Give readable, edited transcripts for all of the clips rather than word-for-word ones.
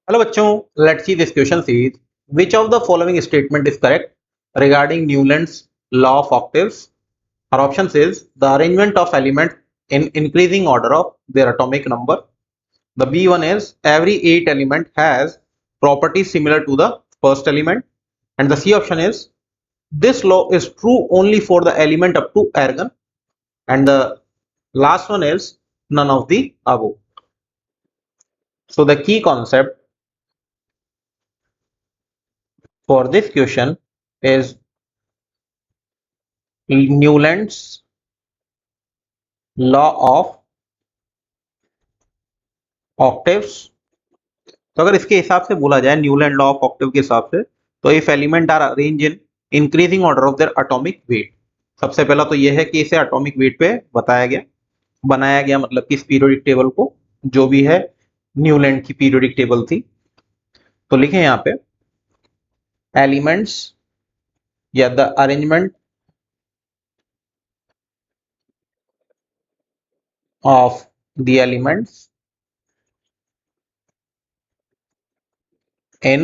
Hello बच्चों, let's see this question series. Which of the following statement is correct regarding Newland's law of octaves? Our options is the arrangement of elements in increasing order of their atomic number. The B one is every 8 element has properties similar to the first element, and the C option is this law is true only for the element up to argon, and the last one is none of the above. So the key concept for this question is Newland's law of octaves. तो अगर इसके हिसाब से बोला जाए Newland law of Octave के हिसाब से, तो if element are arrange in increasing order of their atomic weight. सबसे पहला तो यह है कि इसे एटॉमिक वेट पे बनाया गया मतलब कि इस पीरियोडिक टेबल को, जो भी है न्यूलैंड की पीरियोडिक टेबल थी. तो लिखें यहाँ पे एलिमेंट्स या the arrangement of the elements in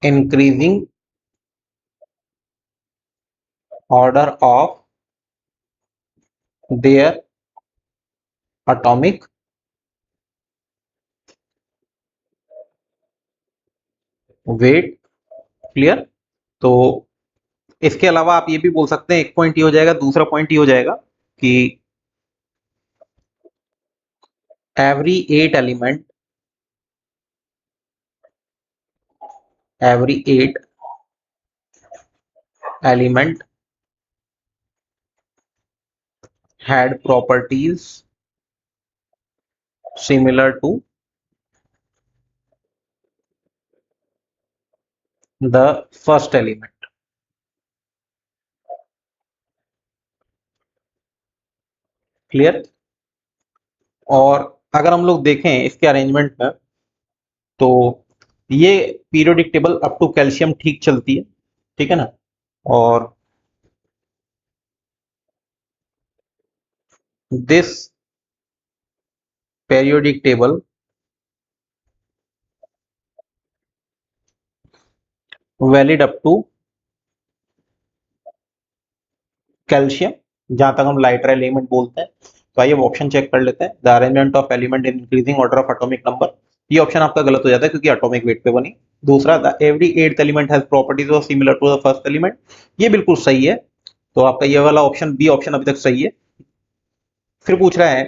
increasing order of their atomic weight. Clear. तो इसके अलावा आप ये भी बोल सकते हैं, एक पॉइंट ये हो जाएगा, दूसरा पॉइंट ये हो जाएगा कि every 8 element had properties similar to the first element. Clear. और अगर हम लोग देखें इसके अरेंजमेंट में, तो ये periodic table up to calcium ठीक चलती है, ठीक है ना. और this periodic table valid up to calcium, जहां तक हम लाइटर एलिमेंट बोलते हैं. तो आइए ऑप्शन चेक कर लेते हैं. The arrangement of element in increasing order of atomic number, ये ऑप्शन आपका गलत हो जाता है क्योंकि एटॉमिक वेट पे बनी. दूसरा the every 8th element has properties of similar to the first element, ये बिल्कुल सही है. तो आपका ये वाला ऑप्शन बी ऑप्शन अभी तक सही है. फिर पूछ रहा है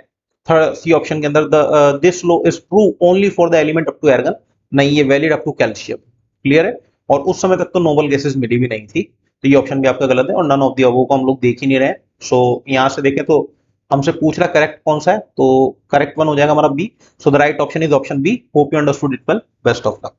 थर्ड सी ऑप्शन के अंदर the this law is true only for the element up to argon, नहीं ये valid up to calcium. Clear है. और उस समय तक तो नोबल गैसेस मिली भी नहीं थी, तो ये ऑप्शन भी आपका गलत है. और नन ऑफ द अबव को हम लोग देख ही नहीं रहे. सो यहां से देखें तो हमसे पूछ रहा करेक्ट कौन सा है, तो करेक्ट वन हो जाएगा हमारा B. So the right option is option B. Hope you understood it well. Best of luck.